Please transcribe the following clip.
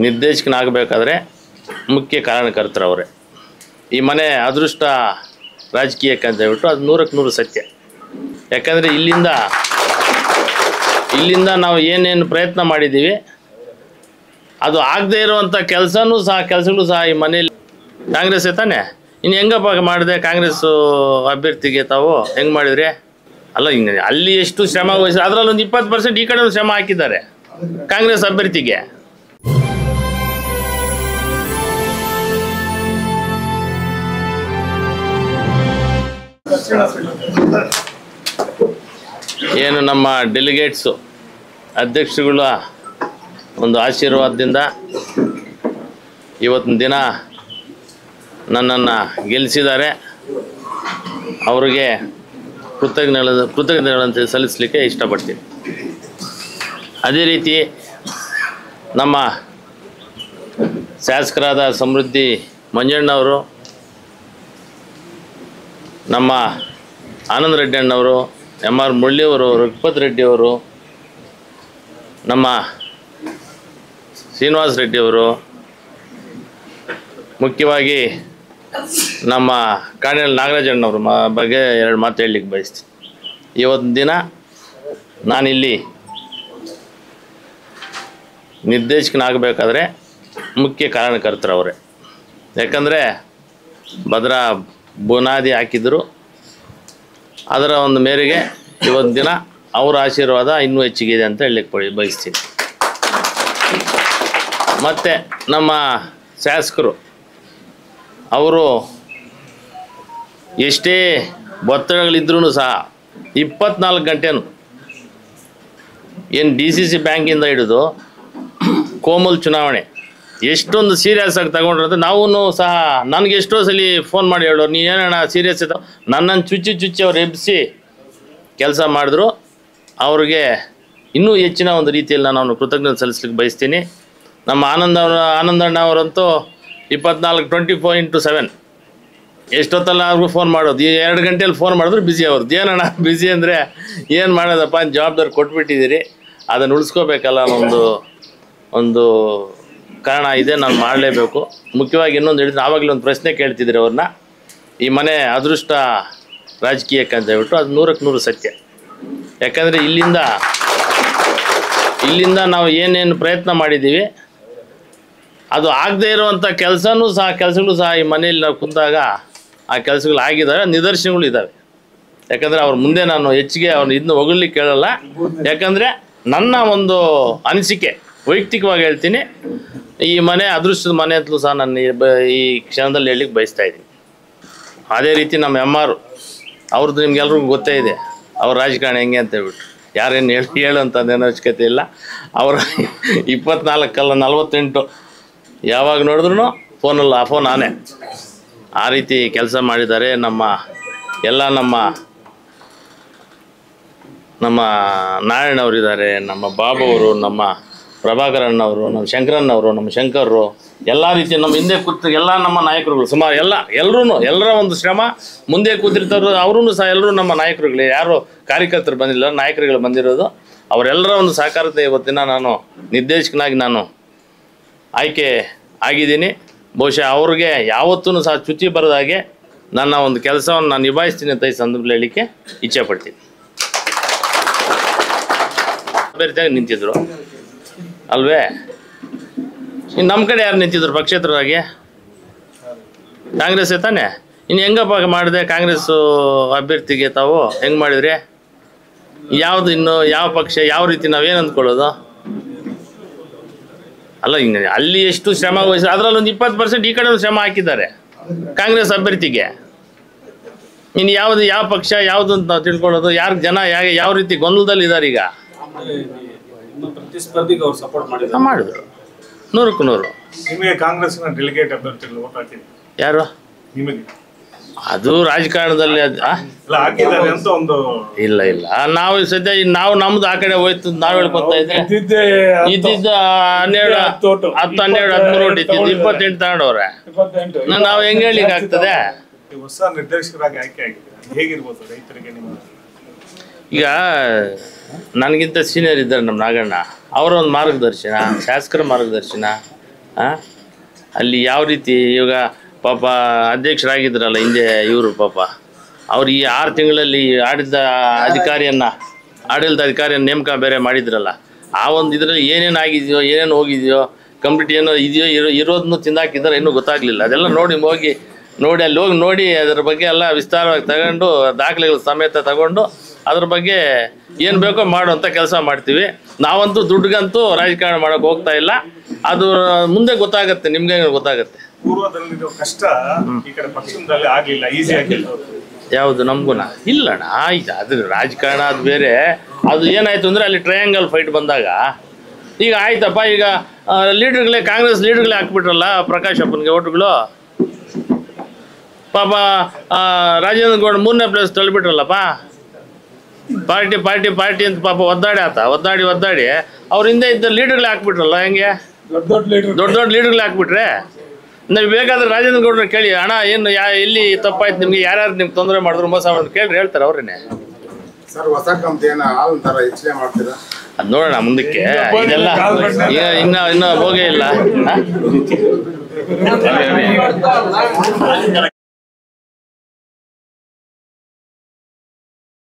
ನಿರ್ದೇಶಕನಾಗಬೇಕಾದ್ರೆ ಮುಖ್ಯ ಕಾರಣಕರ್ತರು ಅವರೇ. ಈ ಮನೆ ಅದೃಷ್ಟ ರಾಜಕೀಯಕ್ಕೆ ಅಂತ ಹೇಳ್ಬಿಟ್ಟು ಅದು 100ಕ್ಕೆ 100 ಸತ್ಯ. ಯಾಕಂದರೆ ಇಲ್ಲಿಂದ ನಾವು ಏನೇನು ಪ್ರಯತ್ನ ಮಾಡಿದ್ದೀವಿ ಅದು ಆಗದೇ ಇರುವಂಥ ಕೆಲಸಗಳು ಸಹ ಈ ಮನೇಲಿ ಕಾಂಗ್ರೆಸ್ ತಾನೆ. ಇನ್ನು ಹೆಂಗಪ್ಪ ಮಾಡಿದೆ ಕಾಂಗ್ರೆಸ್ಸು ಅಭ್ಯರ್ಥಿಗೆ ತಾವು ಹೆಂಗೆ ಮಾಡಿದ್ರಿ? ಅಲ್ಲ, ಹಿಂಗೆ ಅಲ್ಲಿ ಎಷ್ಟು ಶ್ರಮ ವಹಿಸಿ ಅದರಲ್ಲಿ ಒಂದು 20% ಈ ಕಡೆ ಒಂದು ಶ್ರಮ ಹಾಕಿದ್ದಾರೆ ಕಾಂಗ್ರೆಸ್ ಅಭ್ಯರ್ಥಿಗೆ. ಏನು ನಮ್ಮ ಡೆಲಿಗೇಟ್ಸು ಅಧ್ಯಕ್ಷರುಗಳ ಒಂದು ಆಶೀರ್ವಾದದಿಂದ ಇವತ್ತಿನ ದಿನ ನನ್ನನ್ನು ಗೆಲ್ಲಿಸಿದ್ದಾರೆ. ಅವರಿಗೆ ಕೃತಜ್ಞತೆಗಳನ್ನು ಸಲ್ಲಿಸಲಿಕ್ಕೆ ಇಷ್ಟಪಡ್ತೀನಿ. ಅದೇ ರೀತಿ ನಮ್ಮ ಶಾಸಕರಾದ ಸಮೃದ್ಧಿ ಮಂಜಣ್ಣವರು, ನಮ್ಮ ಆನಂದ ರೆಡ್ಡಿ ಅಣ್ಣವರು, MR ಮುರಳಿಯವರು, ರಘುಪತ್ ರೆಡ್ಡಿಯವರು, ನಮ್ಮ ಶ್ರೀನಿವಾಸ ರೆಡ್ಡಿಯವರು, ಮುಖ್ಯವಾಗಿ ನಮ್ಮ ಕಾಣೆಲ್ ನಾಗರಾಜಣ್ಣವ್ರ ಬಗ್ಗೆ 2 ಮಾತು ಹೇಳಲಿಕ್ಕೆ ಬಯಸ್ತೀನಿ. ಇವತ್ತಿನ ದಿನ ನಾನಿಲ್ಲಿ ನಿರ್ದೇಶಕನಾಗಬೇಕಾದ್ರೆ ಮುಖ್ಯ ಕಾರಣಕರ್ತರು ಅವರೇ. ಯಾಕಂದರೆ ಭದ್ರಾ ಬುನಾದಿ ಹಾಕಿದ್ರು. ಅದರ ಒಂದು ಮೇರೆಗೆ ಇವತ್ತಿನ ದಿನ ಅವರ ಆಶೀರ್ವಾದ ಇನ್ನೂ ಹೆಚ್ಚಿಗಿದೆ ಅಂತ ಹೇಳಲಿಕ್ಕೆ ಬಯಸ್ತೀನಿ. ಮತ್ತು ನಮ್ಮ ಶಾಸಕರು ಅವರು ಎಷ್ಟೇ ಒತ್ತಡಗಳಿದ್ರೂ ಸಹ 24 ಗಂಟೆನೂ ಏನು DCC ಬ್ಯಾಂಕಿಂದ ಹಿಡಿದು ಕೋಮಲ್ ಚುನಾವಣೆ ಎಷ್ಟೊಂದು ಸೀರಿಯಸ್ ಆಗಿ ತಗೊಂಡ್ರಂತೆ. ನಾವು ಸಹ ನನಗೆ ಎಷ್ಟೋ ಸಲ ಫೋನ್ ಮಾಡಿ ಹೇಳೋರು, ನೀನೇನಣ್ಣ ಸೀರಿಯಸ್ ಇದ್ದಾವೆ, ನನ್ನನ್ನು ಚುಚ್ಚಿ ಅವ್ರು ಎಬ್ಬಿಸಿ ಕೆಲಸ ಮಾಡಿದ್ರು. ಅವ್ರಿಗೆ ಇನ್ನೂ ಹೆಚ್ಚಿನ ಒಂದು ರೀತಿಯಲ್ಲಿ ನಾನು ಕೃತಜ್ಞತೆ ಸಲ್ಲಿಸ್ಲಿಕ್ಕೆ ಬಯಸ್ತೀನಿ. ನಮ್ಮ ಆನಂದಣ್ಣ ಅವರಂತೂ 24/24/7 ಎಷ್ಟೊತ್ತಲ್ಲ ಅವ್ರಿಗೂ ಫೋನ್ ಮಾಡೋದು. 2 ಗಂಟೆಯಲ್ಲಿ ಫೋನ್ ಮಾಡಿದ್ರು ಬ್ಯುಸಿ ಅವ್ರದ್ದು. ಏನಣ್ಣ ಬ್ಯುಸಿ ಅಂದರೆ ಏನು ಮಾಡೋದಪ್ಪ, ಜವಾಬ್ದಾರಿ ಕೊಟ್ಬಿಟ್ಟಿದ್ದೀರಿ, ಅದನ್ನು ಉಳಿಸ್ಕೋಬೇಕಲ್ಲ ಒಂದು ಕಾರಣ ಇದೆ, ನಾನು ಮಾಡಲೇಬೇಕು. ಮುಖ್ಯವಾಗಿ ಇನ್ನೊಂದು ಹೇಳಿದ್ರೆ, ಆವಾಗಲೇ ಒಂದು ಪ್ರಶ್ನೆ ಕೇಳ್ತಿದ್ದೀರಿ ಅವ್ರನ್ನ, ಈ ಮನೆ ಅದೃಷ್ಟ ರಾಜಕೀಯಕ್ಕೆ ಅಂತ ಹೇಳ್ಬಿಟ್ಟು ಅದು 100ಕ್ಕೆ 100 ಸತ್ಯ. ಯಾಕಂದರೆ ಇಲ್ಲಿಂದ ನಾವು ಏನೇನು ಪ್ರಯತ್ನ ಮಾಡಿದ್ದೀವಿ ಅದು ಆಗದೇ ಇರುವಂಥ ಕೆಲಸಗಳು ಸಹ ಈ ಮನೆಯಲ್ಲಿ ನಾವು ಕುಂತಾಗ ಆ ಕೆಲಸಗಳು ಆಗಿದ್ದಾವೆ, ನಿದರ್ಶನಗಳು ಇದ್ದಾವೆ. ಯಾಕಂದರೆ ಅವ್ರ ಮುಂದೆ ನಾನು ಹೆಚ್ಚಿಗೆ ಇದನ್ನ ಹೊಗಳ್ಲಿಕ್ಕೆ ಕೇಳಲ್ಲ. ಯಾಕಂದರೆ ನನ್ನ ಒಂದು ಅನಿಸಿಕೆ ವೈಯಕ್ತಿಕವಾಗಿ ಹೇಳ್ತೀನಿ, ಈ ಮನೆ ಅದೃಷ್ಟದ ಮನೆ ಅಂತಲೂ ಸಹ ನಾನು ಈ ಕ್ಷಣದಲ್ಲಿ ಹೇಳಲಿಕ್ಕೆ ಬಯಸ್ತಾ ಇದ್ದೀನಿ. ಅದೇ ರೀತಿ ನಮ್ಮ MR ಅವ್ರದ್ದು ನಿಮ್ಗೆಲ್ರಿಗೂ ಗೊತ್ತೇ ಇದೆ, ಅವ್ರ ರಾಜಕಾರಣ ಹೆಂಗೆ ಅಂತ ಹೇಳ್ಬಿಟ್ಟು ಯಾರೇನು ಹೇಳೋಂಥದ್ದೇನೋ ಅವಶ್ಯಕತೆ ಇಲ್ಲ. ಅವರ 24/48 ಯಾವಾಗ ನೋಡಿದ್ರು ಫೋನ್ ಆನೆ ಆ ರೀತಿ ಕೆಲಸ ಮಾಡಿದ್ದಾರೆ. ನಮ್ಮ ನಾರಾಯಣವರಿದ್ದಾರೆ, ನಮ್ಮ ಬಾಬುವರು, ನಮ್ಮ ಪ್ರಭಾಕರಣ್ಣವರು, ನಮ್ಮ ಶಂಕರಣ್ಣವರು, ನಮ್ಮ ಶಂಕರರು, ಎಲ್ಲ ರೀತಿ ನಮ್ಮ ಹಿಂದೆ ಕೂತು ಎಲ್ಲ ನಮ್ಮ ನಾಯಕರುಗಳು ಸುಮಾರು ಎಲ್ಲರ ಒಂದು ಶ್ರಮ ಮುಂದೆ ಕೂತಿರ್ತಾರೋ ಅವರೂ ಸಹ ಎಲ್ಲರೂ ನಮ್ಮ ನಾಯಕರುಗಳೇ. ಯಾರು ಕಾರ್ಯಕರ್ತರು ಬಂದಿಲ್ಲ, ನಾಯಕರುಗಳು ಬಂದಿರೋದು. ಅವರೆಲ್ಲರ ಒಂದು ಸಹಕಾರದ ಇವತ್ತಿನ ನಾನು ನಿರ್ದೇಶಕನಾಗಿ ನಾನು ಆಯ್ಕೆ ಆಗಿದ್ದೀನಿ. ಬಹುಶಃ ಅವ್ರಿಗೆ ಯಾವತ್ತೂ ಸಹ ಚ್ಯುತಿ ಬರದ ಹಾಗೆ ನನ್ನ ಒಂದು ಕೆಲಸವನ್ನು ನಾನು ನಿಭಾಯಿಸ್ತೀನಿ ಅಂತ ಈ ಸಂದರ್ಭದಲ್ಲಿ ಹೇಳಲಿಕ್ಕೆ ಇಚ್ಛೆಪಡ್ತೀನಿ. ಅಭ್ಯರ್ಥಿಯಾಗಿ ನಿಂತಿದ್ರು ಅಲ್ವೇ? ಇನ್ನು ನಮ್ಮ ಕಡೆ ಯಾರು ನಿಂತಿದ್ರು ಪಕ್ಷೇತರರಾಗಿ? ಕಾಂಗ್ರೆಸ್ ತಾನೆ. ಇನ್ನು ಹೆಂಗಪ್ಪ ಮಾಡಿದೆ ಕಾಂಗ್ರೆಸ್ಸು ಅಭ್ಯರ್ಥಿಗೆ ತಾವು ಹೆಂಗೆ ಮಾಡಿದ್ರಿ? ಯಾವುದು ಇನ್ನು ಯಾವ ಪಕ್ಷ ಯಾವ ರೀತಿ ನಾವೇನು ಅಂದ್ಕೊಳ್ಳೋದು? ಅಲ್ಲ, ಹಿಂಗೆ ಅಲ್ಲಿ ಎಷ್ಟು ಶ್ರಮ ವಹಿಸಿ ಅದರಲ್ಲಿ ಒಂದು 20% ಈ ಕಡೆ ಒಂದು ಶ್ರಮ ಹಾಕಿದ್ದಾರೆ ಕಾಂಗ್ರೆಸ್ ಅಭ್ಯರ್ಥಿಗೆ. ಇನ್ನು ಯಾವ ಪಕ್ಷ ಯಾವುದು ಅಂತ ನಾವು ತಿಳ್ಕೊಳ್ಳೋದು? ಯಾರು ಜನ ಯಾವ ರೀತಿ ಗೊಂದಲದಲ್ಲಿ ಇದ್ದಾರೆ ಈಗ? ಮಾಡಿದ್ರು 100ಕ್ಕೆ 100. ನಿಮಗೆ ಕಾಂಗ್ರೆಸ್ನ ಡೆಲಿಗೇಟ್ ಅಭ್ಯರ್ಥಿಗಳು ವೋಟ್ ಹಾಕಿದ್ರು ಯಾರು? ನಿಮಗೆ ಅದು ರಾಜಕಾರಣದಲ್ಲಿ ಇಲ್ಲ ನಾವು ಸದ್ಯ ನಮ್ದು ಆ ಕಡೆ ಹೋಯ್ತು. ನಾವ್ ಹೇಳ್ಕೊತಾ ಇದ್ರೆ ಇದ್ದಿದ್ದ 12 13 ಓಟ್ ಇತ್ತಿದ್ದು 28 ತಗೊಂಡವ್ರೆ. ನಾವ್ ಹೆಂಗ್ ಹೇಳಿಕ್ ಆಗ್ತದೆ? ಹೊಸ ನಿರ್ದೇಶಕರಾಗಿ ಆಯ್ಕೆ ಆಗಿದ್ದೀರಾ, ಹೇಗಿರ್ಬೋದು ರೈತರಿಗೆ ನಿಮ್ಮ? ಈಗ ನನಗಿಂತ ಸೀನಿಯರ್ ಇದ್ದಾರೆ ನಮ್ಮ ನಾಗಣ್ಣ, ಅವರ ಒಂದು ಮಾರ್ಗದರ್ಶನ, ಶಾಸಕರ ಮಾರ್ಗದರ್ಶನ, ಅಲ್ಲಿ ಯಾವ ರೀತಿ ಇವಾಗ ಪಾಪ ಅಧ್ಯಕ್ಷರಾಗಿದ್ರಲ್ಲ ಹಿಂದೆ ಇವರು ಪಾಪ ಅವ್ರು ಈ 6 ತಿಂಗಳಲ್ಲಿ ಆಡಳಿತ ಅಧಿಕಾರಿಯನ್ನು ನೇಮಕ ಬೇರೆ ಮಾಡಿದ್ರಲ್ಲ, ಆ ಒಂದು ಇದರಲ್ಲಿ ಏನೇನು ಆಗಿದೆಯೋ ಏನೇನು ಹೋಗಿದೆಯೋ ಕಂಪ್ಲೀಟ್ ಏನೋ ಇದೆಯೋ ಇರೋದನ್ನು ತಿಂದಾಕಿದ್ದಾರೆ ಇನ್ನೂ ಗೊತ್ತಾಗಲಿಲ್ಲ. ಅದೆಲ್ಲ ನೋಡಿ ಅಲ್ಲಿ ಹೋಗಿ ನೋಡಿ ಅದರ ಬಗ್ಗೆ ಎಲ್ಲ ವಿಸ್ತಾರವಾಗಿ ತಗೊಂಡು ದಾಖಲೆಗಳು ಸಮೇತ ತಗೊಂಡು ಅದ್ರ ಬಗ್ಗೆ ಏನು ಬೇಕೋ ಮಾಡುವಂಥ ಕೆಲಸ ಮಾಡ್ತೀವಿ. ನಾವಂತೂ ದುಡ್ಡಿಗಂತೂ ರಾಜಕಾರಣ ಮಾಡೋಕೆ ಹೋಗ್ತಾ ಇಲ್ಲ. ಅದು ಮುಂದೆ ಗೊತ್ತಾಗುತ್ತೆ, ನಿಮ್ಗೆ ಗೊತ್ತಾಗುತ್ತೆ. ಪೂರ್ವದಲ್ಲಿ ಕಷ್ಟ ಈ ಕಡೆ ಪಶ್ಚಿಮದಲ್ಲಿ ಆಗಲಿಲ್ಲ, ಈಸಿ ಆಗಿಲ್ಲ. ಯಾವುದು ನಮಗುಣ ಇಲ್ಲಣ್ಣ. ಅದು ರಾಜಕಾರಣ ಅದು ಬೇರೆ. ಅದು ಏನಾಯ್ತು ಅಂದರೆ ಅಲ್ಲಿ ಟ್ರಯಾಂಗಲ್ ಫೈಟ್ ಬಂದಾಗ ಈಗ ಆಯ್ತಪ್ಪ, ಈಗ ಲೀಡರ್ಗಳೇ ಕಾಂಗ್ರೆಸ್ ಲೀಡರ್ಗಳೇ ಹಾಕ್ಬಿಟ್ರಲ್ಲ ಪ್ರಕಾಶ್ ಅಪ್ಪನಿಗೆ ಓಟುಗಳು. ಪಾಪ ರಾಜೇಂದ್ರ ಗೌಡ 3ನೇ ಪ್ಲೇಸ್ ತಳ್ಳಿಬಿಟ್ರಲ್ಲಪ್ಪ. ಪಾರ್ಟಿ ಅಂತ ಪಾಪ ಒದ್ದಾಡಿ ಅವ್ರ ಹಿಂದೆ ಇದ್ದ ಲೀಡರ್ಗಳೇ ಹಾಕ್ಬಿಟ್ರಲ್ಲ. ಹೆಂಗೆ ದೊಡ್ಡ ಲೀಡರ್ಗಳೇ ಹಾಕ್ಬಿಟ್ರೆ ನೀವು ಬೇಕಾದ್ರೆ ರಾಜೇಂದ್ರ ಗೌಡ್ರ ಕೇಳಿ, ಅಣ್ಣ ಏನು ಎಲ್ಲಿ ತಪ್ಪಾಯ್ತು ನಿಮ್ಗೆ, ಯಾರ್ಯಾರು ನಿಮ್ಗೆ ತೊಂದರೆ ಮಾಡಿದ್ರು ಮೋಸ ಮಾಡಿದ್ರು ಕೇಳ್ರಿ, ಹೇಳ್ತಾರೆ ಅವ್ರೇನೆ. ಸರ್ ಹೊಸ ಕಂಪ್ನಿಯನ್ನ ಹಾಲ್ ಹೆಚ್ಚಿಗೆ ಮಾಡ್ತೀರಾ? ಅದು ನೋಡೋಣ ಮುಂದಕ್ಕೆ. ಇದೆಲ್ಲ ಇನ್ನ ಹೋಗೇ ಇಲ್ಲ.